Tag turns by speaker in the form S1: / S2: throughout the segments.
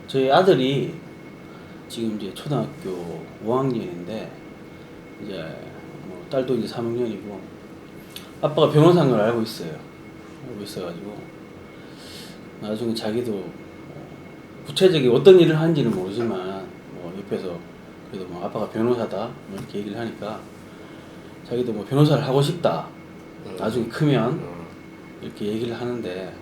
S1: 저희 아들이 지금 이제 초등학교 5학년인데 이제 뭐 딸도 이제 3학년이고 아빠가 변호사인 걸 알고 있어요. 알고 있어가지고 나중에 자기도 구체적인 어떤 일을 하는지는 모르지만 뭐 옆에서 그래도 뭐 아빠가 변호사다 뭐 이렇게 얘기를 하니까 자기도 뭐 변호사를 하고 싶다 나중에 크면 이렇게 얘기를 하는데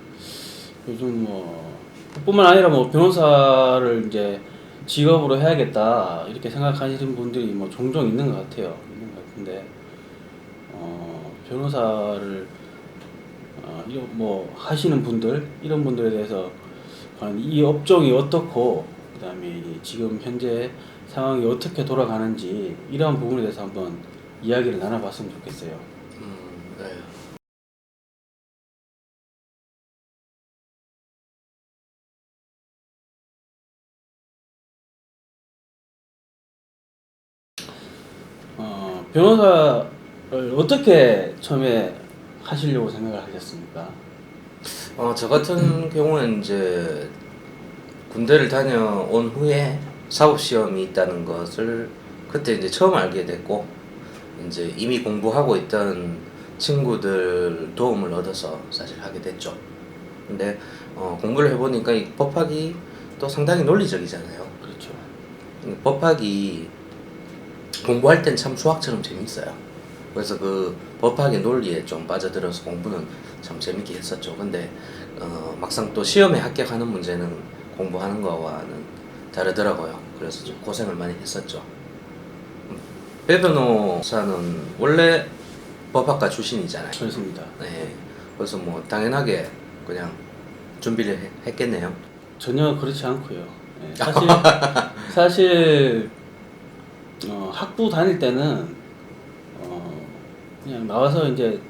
S1: 요즘 뭐 뿐만 아니라 뭐 변호사를 이제 직업으로 해야겠다 이렇게 생각하시는 분들이 뭐 종종 있는 것 같아요. 있는 것 같은데 변호사를 뭐 하시는 분들 이런 분들에 대해서 과연 이 업종이 어떻고 그다음에 지금 현재 상황이 어떻게 돌아가는지 이러한 부분에 대해서 한번 이야기를 나눠봤으면 좋겠어요.
S2: 네.
S1: 변호사를 어떻게 처음에 하시려고 생각을 하셨습니까?
S2: 저 같은 경우는 이제 군대를 다녀온 후에 사법시험이 있다는 것을 그때 이제 처음 알게 됐고, 이제 이미 공부하고 있던 친구들 도움을 얻어서 사실 하게 됐죠. 근데 공부를 해보니까 이 법학이 또 상당히 논리적이잖아요.
S1: 그렇죠.
S2: 법학이 공부할 땐 참 수학처럼 재밌어요. 그래서 그 법학의 논리에 좀 빠져들어서 공부는 참 재밌게 했었죠. 근데 막상 또 시험에 합격하는 문제는 공부하는 거와는 다르더라고요. 그래서 좀 고생을 많이 했었죠. 배 변호사는 원래 법학과 출신이잖아요.
S1: 그렇습니다.
S2: 네. 그래서 뭐 당연하게 그냥 준비를 했겠네요.
S1: 전혀 그렇지 않고요. 네, 사실 학부 다닐 때는 그냥 나와서 이제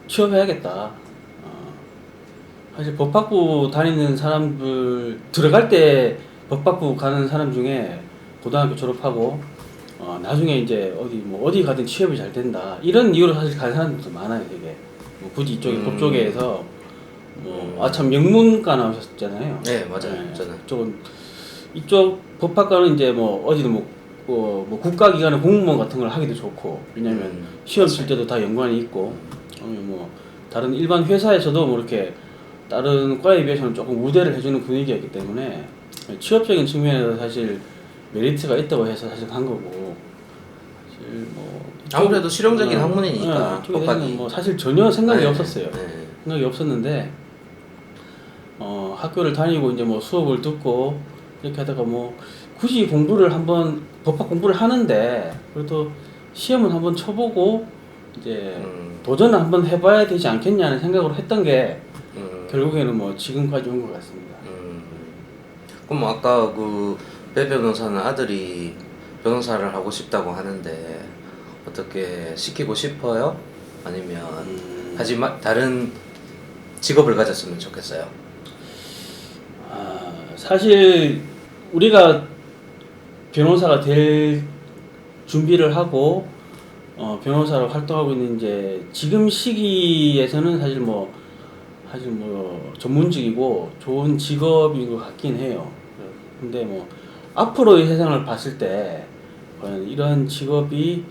S1: 취업해야겠다. 사실 법학부 다니는 사람들 들어갈 때 법학부 가는 사람 중에 고등학교 졸업하고 나중에 이제 어디 가든 취업이 잘 된다 이런 이유로 사실 가는 사람들도 많아요. 되게 뭐 굳이 이쪽에 법 쪽에서 참 영문과 나오셨잖아요.
S2: 네, 맞아요.
S1: 네,
S2: 저는
S1: 이쪽은 이쪽 법학과는 이제 뭐 어디든 뭐 국가기관의 공무원 같은 걸 하기도 좋고 왜냐면 시험 칠 때도 다 연관이 있고 뭐 다른 일반 회사에서도 뭐 이렇게 다른 과에 비해서는 조금 우대를 해주는 분위기였기 때문에 취업적인 측면에서 사실 메리트가 있다고 해서 사실 간 거고 사실 뭐
S2: 아무래도 실용적인 학문이니까
S1: 법학이 뭐 사실 전혀 생각이
S2: 네,
S1: 없었어요.
S2: 네.
S1: 생각이 없었는데 학교를 다니고 이제 뭐 수업을 듣고 이렇게 하다가 뭐 굳이 법학 공부를 하는데 그래도 시험은 한번 쳐보고 이제 도전을 한번 해봐야 되지 않겠냐는 생각으로 했던 게 결국에는 뭐 지금까지 온 것 같습니다.
S2: 그럼 뭐 아까 그 배 변호사는 아들이 변호사를 하고 싶다고 하는데 어떻게 시키고 싶어요? 아니면 하지만 다른 직업을 가졌으면 좋겠어요?
S1: 사실 우리가 변호사가 될 준비를 하고 변호사로 활동하고 있는 이제 지금 시기에서는 사실 뭐 전문직이고 좋은 직업인 것 같긴 해요. 근데 뭐 앞으로의 세상을 봤을 때 과연 이런 직업이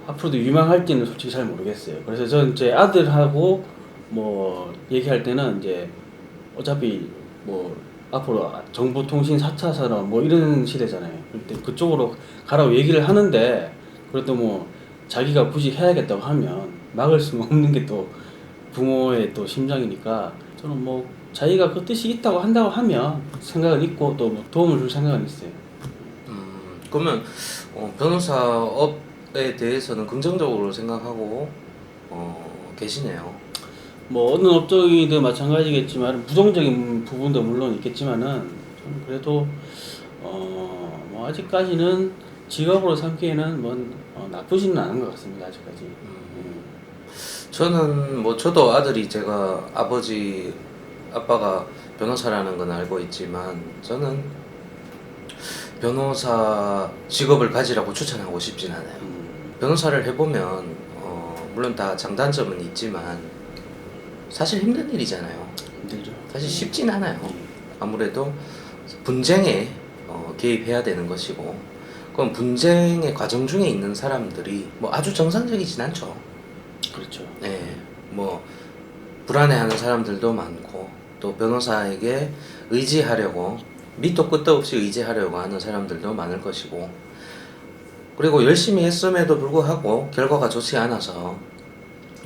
S1: 앞으로도 유망할지는 솔직히 잘 모르겠어요. 그래서 저는 제 아들하고 뭐 얘기할 때는 이제 어차피 뭐 앞으로 정보통신 4차 산업 뭐 이런 시대잖아요. 그때 그쪽으로 가라고 얘기를 하는데 그래도 뭐 자기가 굳이 해야겠다고 하면 막을 수는 없는 게 또 부모의 또 심정이니까 저는 뭐 자기가 그 뜻이 있다고 한다고 하면 생각은 있고 또 뭐 도움을 줄 생각은 있어요.
S2: 그러면 변호사업에 대해서는 긍정적으로 생각하고 계시네요.
S1: 뭐 어느 업종이든 마찬가지겠지만 부정적인 부분도 물론 있겠지만은 저는 그래도 뭐 아직까지는 직업으로 삼기에는 나쁘지는 않은 것 같습니다. 아직까지.
S2: 저는 저도 아들이 제가 아빠가 변호사라는 건 알고 있지만 저는 변호사 직업을 가지라고 추천하고 싶진 않아요. 변호사를 해보면 물론 다 장단점은 있지만 사실 힘든 일이잖아요.
S1: 힘들죠.
S2: 사실 쉽진 않아요. 아무래도 분쟁에 개입해야 되는 것이고, 그럼 분쟁의 과정 중에 있는 사람들이 뭐 아주 정상적이진 않죠.
S1: 그렇죠.
S2: 네, 뭐 불안해하는 사람들도 많고, 또 변호사에게 의지하려고 밑도 끝도 없이 의지하려고 하는 사람들도 많을 것이고, 그리고 열심히 했음에도 불구하고 결과가 좋지 않아서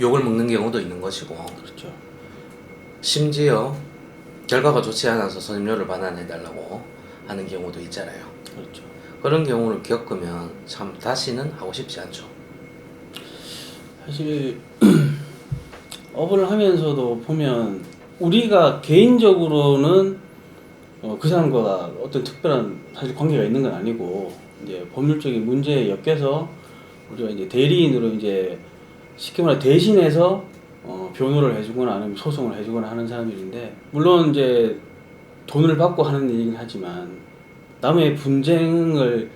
S2: 욕을 먹는 경우도 있는 것이고,
S1: 그렇죠.
S2: 심지어 결과가 좋지 않아서 선임료를 반환해달라고 하는 경우도 있잖아요.
S1: 그렇죠.
S2: 그런 경우를 겪으면 참 다시는 하고 싶지 않죠.
S1: 사실 업을 하면서도 보면 우리가 개인적으로는 그 사람과 어떤 특별한 사실 관계가 있는 건 아니고 이제 법률적인 문제에 엮여서 우리가 이제 대리인으로 이제 쉽게 말해 대신해서 변호를 해주거나 아니면 소송을 해주거나 하는 사람들인데, 물론 이제 돈을 받고 하는 일이긴 하지만 남의 분쟁의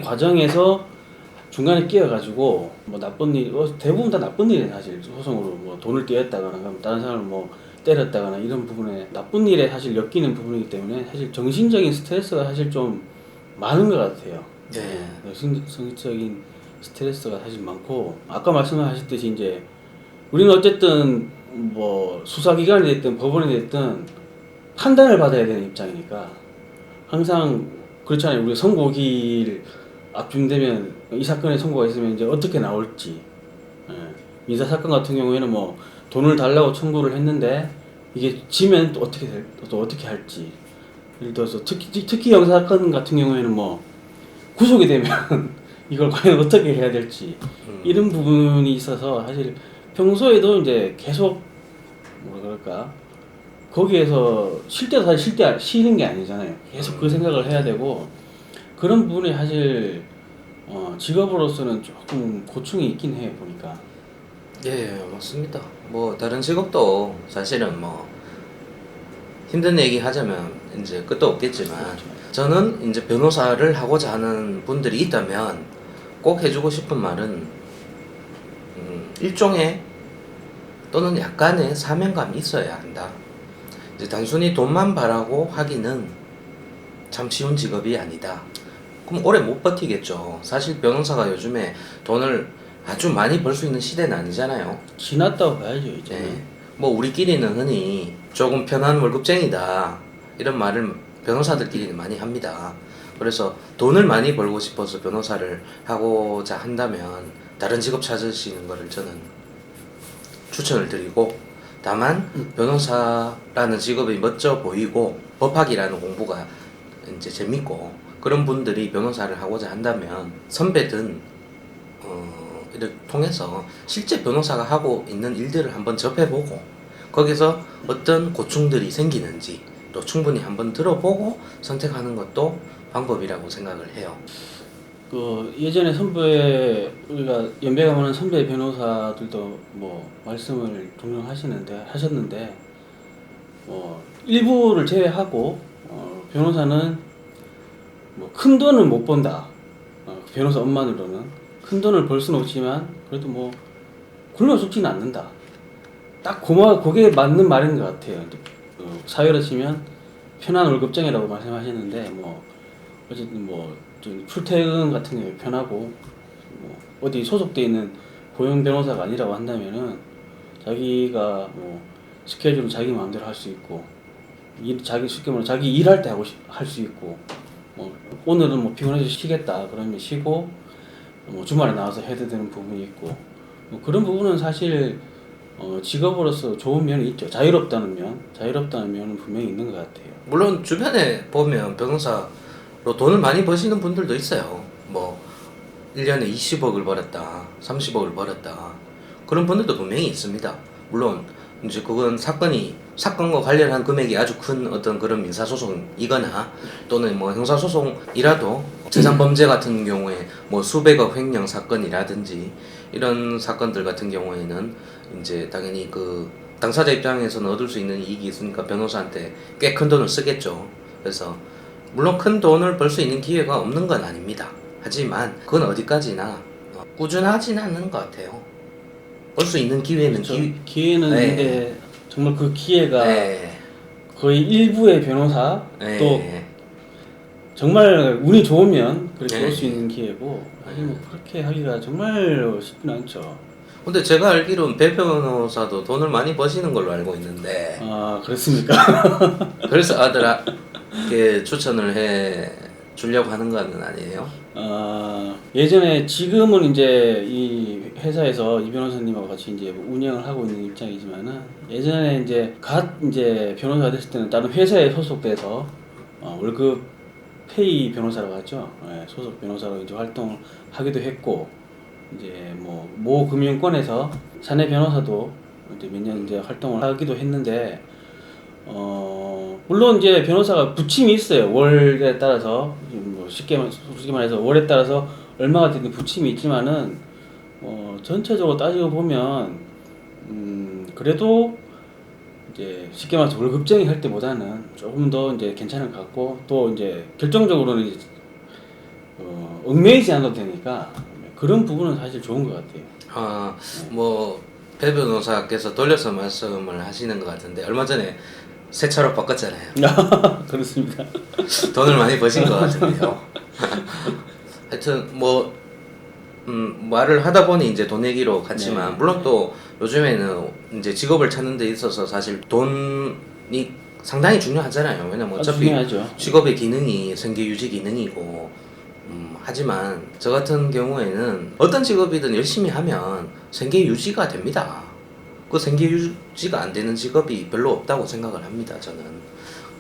S1: 과정에서 중간에 끼어가지고 뭐 나쁜 일, 대부분 다 나쁜 일이에요. 사실 소송으로 뭐 돈을 떼었다거나 다른 사람을 뭐 때렸다거나 이런 부분에 나쁜 일에 사실 엮이는 부분이기 때문에 사실 정신적인 스트레스가 사실 좀 많은 것 같아요.
S2: 네.
S1: 정신적인 스트레스가 사실 많고, 아까 말씀하셨듯이 이제 우리는 어쨌든 뭐 수사기관이 됐든 법원이 됐든 판단을 받아야 되는 입장이니까 항상 그렇잖아요. 우리 선고기일 앞중되면 이 사건에 선고가 있으면 이제 어떻게 나올지. 예. 민사 사건 같은 경우에는 뭐 돈을 달라고 청구를 했는데 이게 지면 또 어떻게 할지. 예를 들어서 특히 형사 사건 같은 경우에는 뭐 구속이 되면 이걸 과연 어떻게 해야 될지 이런 부분이 있어서 사실 평소에도 이제 계속 뭐라 그럴까 거기에서 쉴 때도 사실 쉬는 게 아니잖아요. 계속 그 생각을 해야 되고 그런 부분이 사실 직업으로서는 조금 고충이 있긴 해요 보니까.
S2: 예, 맞습니다. 뭐 다른 직업도 사실은 뭐 힘든 얘기 하자면 이제 끝도 없겠지만,
S1: 그렇죠.
S2: 저는 이제 변호사를 하고자 하는 분들이 있다면 꼭 해주고 싶은 말은 일종의 또는 약간의 사명감이 있어야 한다. 이제 단순히 돈만 바라고 하기는 참 쉬운 직업이 아니다. 그럼 오래 못 버티겠죠. 사실 변호사가 요즘에 돈을 아주 많이 벌 수 있는 시대는 아니잖아요.
S1: 지났다고 봐야죠 이제.
S2: 네. 뭐 우리끼리는 흔히 조금 편한 월급쟁이다 이런 말을 변호사들끼리는 많이 합니다. 그래서 돈을 많이 벌고 싶어서 변호사를 하고자 한다면 다른 직업 찾으시는 거를 저는 추천을 드리고, 다만 변호사라는 직업이 멋져 보이고 법학이라는 공부가 이제 재밌고 그런 분들이 변호사를 하고자 한다면 선배든 이를 통해서 실제 변호사가 하고 있는 일들을 한번 접해보고 거기서 어떤 고충들이 생기는지 또 충분히 한번 들어보고 선택하는 것도 방법이라고 생각을 해요.
S1: 그 예전에 선배 우리가 연배가 많은 선배 변호사들도 뭐 말씀을 종종 하셨는데 일부를 제외하고 변호사는 뭐 큰 돈은 못 번다. 변호사 업만으로는 큰 돈을 벌 수는 없지만 그래도 뭐 굶어 죽지는 않는다. 딱 그게 맞는 말인 것 같아요. 사회로 치면 편한 월급쟁이라고 말씀하셨는데 뭐 어쨌든 뭐 좀 출퇴근 같은 경우에 편하고 뭐 어디 소속돼 있는 고용 변호사가 아니라고 한다면은 자기가 뭐 스케줄은 자기 마음대로 할 수 있고 쉽게 말해 자기 일할 때 할 수 있고 뭐 오늘은 뭐 피곤해서 쉬겠다 그러면 쉬고 뭐 주말에 나와서 해야 되는 부분이 있고 뭐 그런 부분은 사실 직업으로서 좋은 면이 있죠. 자유롭다는 면은 분명히 있는 것 같아요.
S2: 물론 주변에 보면 변호사로 돈을 많이 버시는 분들도 있어요. 뭐 1년에 20억을 벌었다 30억을 벌었다 그런 분들도 분명히 있습니다. 물론 이제 그건 사건과 관련한 금액이 아주 큰 어떤 그런 민사소송이거나 또는 뭐 형사소송이라도 재산범죄 같은 경우에 뭐 수백억 횡령 사건이라든지 이런 사건들 같은 경우에는 이제 당연히 그 당사자 입장에서는 얻을 수 있는 이익이 있으니까 변호사한테 꽤 큰 돈을 쓰겠죠. 그래서 물론 큰 돈을 벌 수 있는 기회가 없는 건 아닙니다. 하지만 그건 어디까지나 꾸준하지는 않는 것 같아요. 벌 수 있는 기회는
S1: 그렇죠. 기회는
S2: 네.
S1: 있는데 정말 그 기회가
S2: 네.
S1: 거의 일부의 변호사
S2: 네.
S1: 또 정말 운이 좋으면 그렇게
S2: 네.
S1: 올 수 있는 기회고 아니 뭐 그렇게 하기가 정말 쉽지는 않죠.
S2: 근데 제가 알기로는 배 변호사도 돈을 많이 버시는 걸로 알고 있는데
S1: 아 그렇습니까?
S2: 그래서 아들에게 추천을 해 주려고 하는 건 아니에요?
S1: 아 예전에 지금은 이제 이 회사에서 이 변호사님하고 같이 이제 운영을 하고 있는 입장이지만은 예전에 이제 이제 변호사가 됐을 때는 다른 회사에 소속돼서 월급 페이 변호사라고 하죠. 예, 소속 변호사로 이제 활동을 하기도 했고 이제 뭐 모 금융권에서 사내 변호사도 이제 몇 년 이제 활동을 하기도 했는데 물론 이제 변호사가 부침이 있어요. 월에 따라서 뭐 솔직히 말해서 월에 따라서 얼마가 되는 부침이 있지만은 전체적으로 따지고 보면 그래도 이제 쉽게 말해서 월급쟁이 할 때보다는 조금 더 이제 괜찮은 것 같고 또 이제 결정적으로는 이제 얽매이지 않아도 되니까 그런 부분은 사실 좋은 것 같아요.
S2: 배 변호사께서 돌려서 말씀을 하시는 것 같은데 얼마 전에 새 차로 바꿨잖아요.
S1: 그렇습니다.
S2: 돈을 많이 버신 것 같은데요. 하여튼 말을 하다 보니 이제 돈 얘기로 갔지만
S1: 네.
S2: 물론 또 요즘에는 이제 직업을 찾는 데 있어서 사실 돈이 상당히 중요하잖아요. 왜냐면
S1: 아주
S2: 어차피
S1: 중요하죠.
S2: 직업의 기능이 생계 유지 기능이고 하지만 저 같은 경우에는 어떤 직업이든 열심히 하면 생계 유지가 됩니다. 그 생계 유지가 안 되는 직업이 별로 없다고 생각을 합니다. 저는.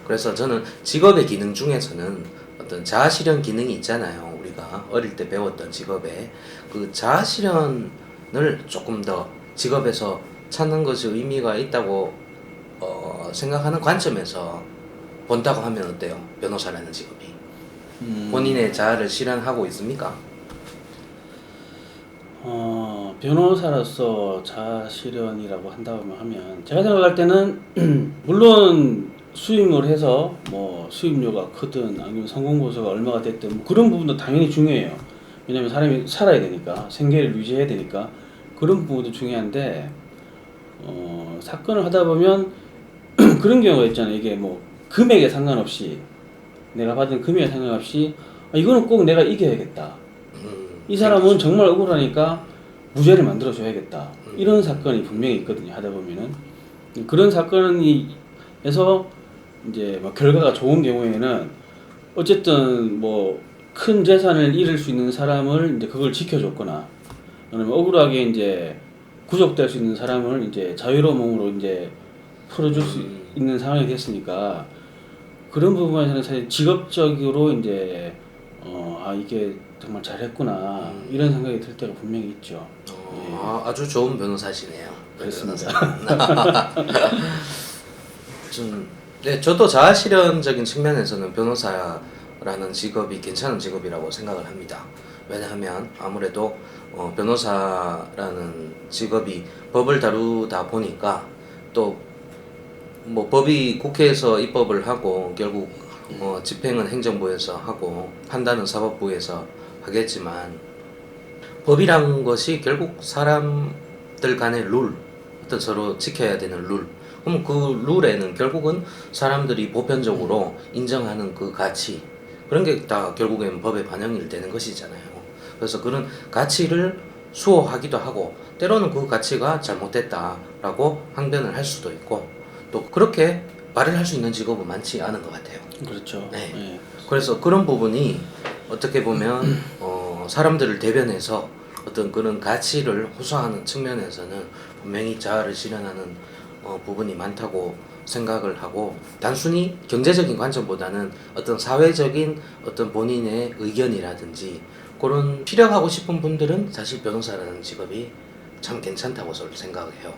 S2: 그래서 저는 직업의 기능 중에서는 어떤 자아실현 기능이 있잖아요. 우리가 어릴 때 배웠던 직업에 그 자아실현을 조금 더 직업에서 찾는 것이 의미가 있다고 생각하는 관점에서 본다고 하면 어때요? 변호사라는 직업이 본인의 자아를 실현하고 있습니까?
S1: 변호사로서 자아실현이라고 한다고 하면 제가 생각할 때는 물론 수임을 해서 뭐 수임료가 크든 아니면 성공보수가 얼마가 됐든 뭐 그런 부분도 당연히 중요해요. 왜냐면 사람이 살아야 되니까 생계를 유지해야 되니까 그런 부분도 중요한데 사건을 하다 보면 그런 경우가 있잖아요. 이게 뭐 금액에 상관없이 내가 받은 금액에 상관없이 이거는 꼭 내가 이겨야겠다. 이 사람은 정말 억울하니까 무죄를 만들어줘야겠다. 이런 사건이 분명히 있거든요. 하다 보면은 그런 사건에서 이제 뭐 결과가 좋은 경우에는 어쨌든 뭐 큰 재산을 잃을 수 있는 사람을 이제 그걸 지켜줬거나 아니면 억울하게 이제 구속될 수 있는 사람을 이제 자유로운 몸으로 이제 풀어줄 수 있는 상황이 됐으니까 그런 부분에서는 사실 직업적으로 이제 이게 정말 잘했구나 이런 생각이 들 때가 분명히 있죠. 예.
S2: 아주 좋은 변호사시네요.
S1: 그렇습니다.
S2: 저도 자아실현적인 측면에서는 변호사라는 직업이 괜찮은 직업이라고 생각을 합니다. 왜냐하면 아무래도 변호사라는 직업이 법을 다루다 보니까 또 뭐 법이 국회에서 입법을 하고 결국 집행은 행정부에서 하고 판단은 사법부에서 하겠지만 법이란 것이 결국 사람들 간의 룰, 어떤 서로 지켜야 되는 룰. 그럼 그 룰에는 결국은 사람들이 보편적으로 인정하는 그 가치, 그런 게 다 결국엔 법에 반영이 되는 것이잖아요. 그래서 그런 가치를 수호하기도 하고, 때로는 그 가치가 잘못됐다라고 항변을 할 수도 있고, 또 그렇게 말을 할 수 있는 직업은 많지 않은 것 같아요.
S1: 그렇죠.
S2: 네.
S1: 예.
S2: 그래서 그런 부분이 어떻게 보면 사람들을 대변해서 어떤 그런 가치를 호소하는 측면에서는 분명히 자아를 실현하는 부분이 많다고 생각을 하고 단순히 경제적인 관점보다는 어떤 사회적인 어떤 본인의 의견이라든지 그런 필요하고 싶은 분들은 사실 변호사라는 직업이 참 괜찮다고 저는 생각을 해요.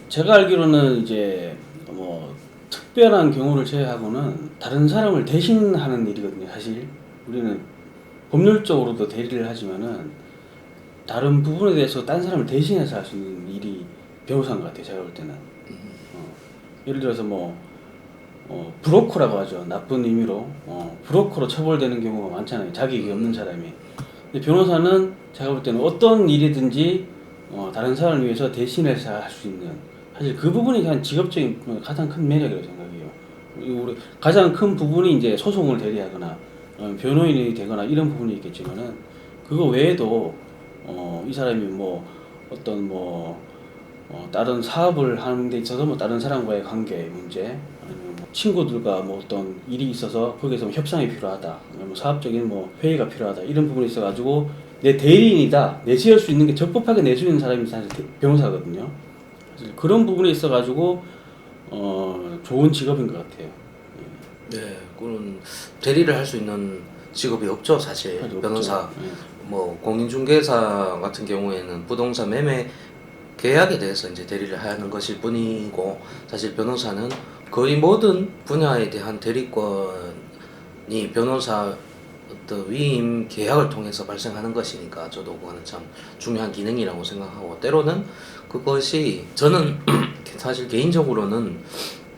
S1: 제가 알기로는 이제 뭐 특별한 경우를 제외하고는 다른 사람을 대신하는 일이거든요. 사실 우리는 법률적으로도 대리를 하지만은 다른 부분에 대해서 딴 사람을 대신해서 할 수 있는 일이 변호사인 것 같아요. 제가 볼 때는. 예를 들어서 뭐 브로커라고 하죠. 나쁜 의미로 브로커로 처벌되는 경우가 많잖아요. 자격이 없는 사람이. 근데 변호사는 제가 볼 때는 어떤 일이든지 다른 사람을 위해서 대신해서 할 수 있는, 사실 그 부분이 그냥 직업적인 가장 큰 매력이라고 생각해요. 우리 가장 큰 부분이 이제 소송을 대리하거나 변호인이 되거나 이런 부분이 있겠지만은, 그거 외에도 이 사람이 뭐 어떤 다른 사업을 하는 데 있어서 뭐 다른 사람과의 관계 문제, 아니면 뭐 친구들과 뭐 어떤 일이 있어서 거기서 뭐 협상이 필요하다, 뭐 사업적인 뭐 회의가 필요하다, 이런 부분이 있어가지고 내 대리인이다 내세울 수 있는 게, 적법하게 내세우는 사람이 사실 변호사거든요. 사실 그런 부분에 있어가지고 좋은 직업인 것 같아요.
S2: 네, 그런 대리를 할 수 있는 직업이 없죠, 사실.
S1: 사실
S2: 변호사.
S1: 없죠. 예.
S2: 뭐 공인중개사 같은 경우에는 부동산 매매 계약에 대해서 이제 대리를 하는 것일 뿐이고, 사실 변호사는 거의 모든 분야에 대한 대리권이 변호사 어떤 위임 계약을 통해서 발생하는 것이니까, 저도 그거는 참 중요한 기능이라고 생각하고, 때로는 그것이 저는 사실 개인적으로는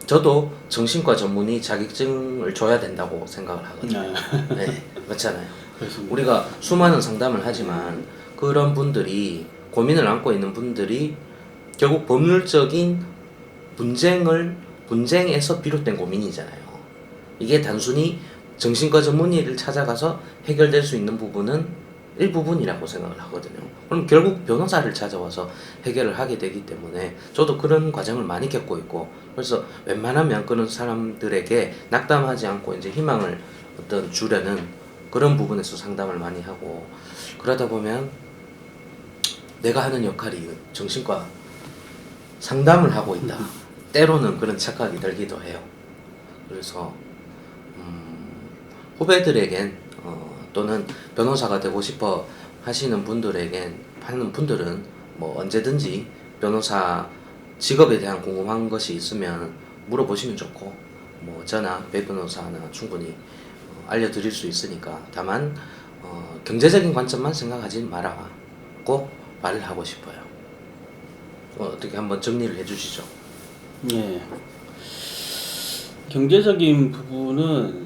S2: 저도 정신과 전문의 자격증을 줘야 된다고 생각을 하거든요. 네, 그렇잖아요.
S1: 그렇습니다.
S2: 우리가 수많은 상담을 하지만 그런 분들이, 고민을 안고 있는 분들이 결국 법률적인 분쟁에서 비롯된 고민이잖아요. 이게 단순히 정신과 전문의를 찾아가서 해결될 수 있는 부분은 일부분이라고 생각을 하거든요. 그럼 결국 변호사를 찾아와서 해결을 하게 되기 때문에 저도 그런 과정을 많이 겪고 있고, 그래서 웬만하면 그런 사람들에게 낙담하지 않고 이제 희망을 어떤 주려는 그런 부분에서 상담을 많이 하고, 그러다 보면 내가 하는 역할이 정신과 상담을 하고 있다, 때로는 그런 착각이 들기도 해요. 그래서 후배들에겐 또는 변호사가 되고 싶어 하시는 분들은 뭐 언제든지 변호사 직업에 대한 궁금한 것이 있으면 물어보시면 좋고, 뭐 저나 배 변호사나 충분히 알려드릴 수 있으니까, 다만 경제적인 관점만 생각하지 말라고 말을 하고 싶어요. 어떻게 한번 정리를 해주시죠.
S1: 예. 경제적인 부분은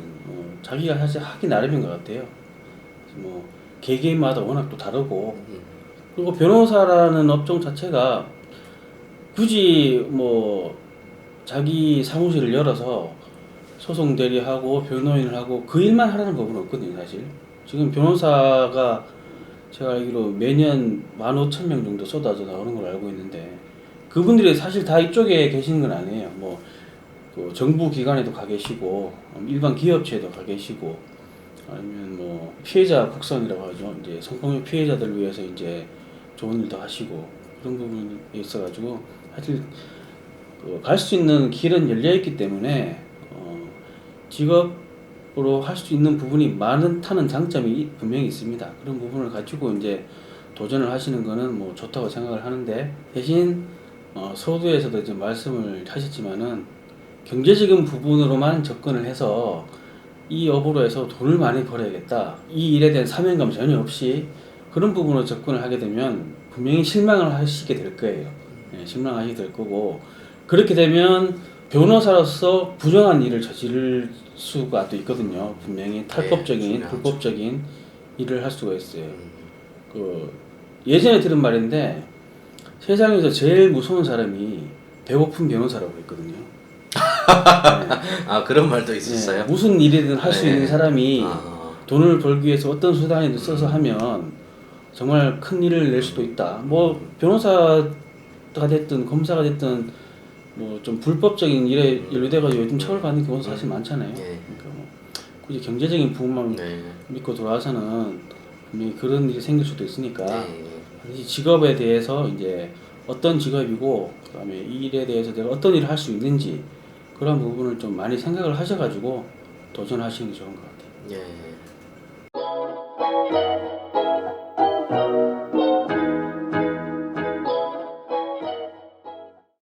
S1: 자기가 사실 하기 나름인 것 같아요. 뭐 개개인마다 워낙 또 다르고, 그리고 변호사라는 업종 자체가 굳이 뭐 자기 사무실을 열어서 소송 대리하고 변호인을 하고 그 일만 하라는 법은 없거든요, 사실. 지금 변호사가 제가 알기로 매년 15,000명 정도 쏟아져 나오는 걸로 알고 있는데, 그분들이 사실 다 이쪽에 계시는 건 아니에요. 뭐 또 정부 기관에도 가 계시고, 일반 기업체에도 가 계시고, 아니면 뭐 피해자 국선이라고 하죠. 이제 성폭력 피해자들을 위해서 이제 좋은 일도 하시고, 그런 부분이 있어가지고 사실 갈 수 있는 길은 열려 있기 때문에 직업으로 할 수 있는 부분이 많다는 장점이 분명히 있습니다. 그런 부분을 가지고 이제 도전을 하시는 거는 뭐 좋다고 생각을 하는데, 대신 서두에서도 이제 말씀을 하셨지만은 경제적인 부분으로만 접근을 해서 이 업으로 해서 돈을 많이 벌어야겠다, 이 일에 대한 사명감 전혀 없이 그런 부분으로 접근을 하게 되면 분명히 실망을 하시게 될 거예요. 예, 실망하시게 될 거고, 그렇게 되면 변호사로서 부정한 일을 저지를 수가 또 있거든요. 분명히 탈법적인, 불법적인 일을 할 수가 있어요. 그 예전에 들은 말인데, 세상에서 제일 무서운 사람이 배고픈 변호사라고 했거든요.
S2: 아, 그런 말도 있었어요?
S1: 무슨 일이든 할 수
S2: 네.
S1: 있는 사람이 돈을 벌기 위해서 어떤 수단이든 써서 하면 정말 큰 일을 낼 수도 있다. 뭐 변호사가 됐든 검사가 됐든 뭐 좀 불법적인 일에 연루돼가지고 요즘 처벌받는 경우도 사실 많잖아요. 그러니까 뭐 굳이 경제적인 부분만 믿고 돌아와서는 분명히 그런 일이 생길 수도 있으니까, 반드시 직업에 대해서 이제 어떤 직업이고, 그다음에 이 일에 대해서 내가 어떤 일을 할 수 있는지, 그런 부분을 좀 많이 생각을 하셔가지고 도전하시는 게 좋은 것 같아요.
S2: 예.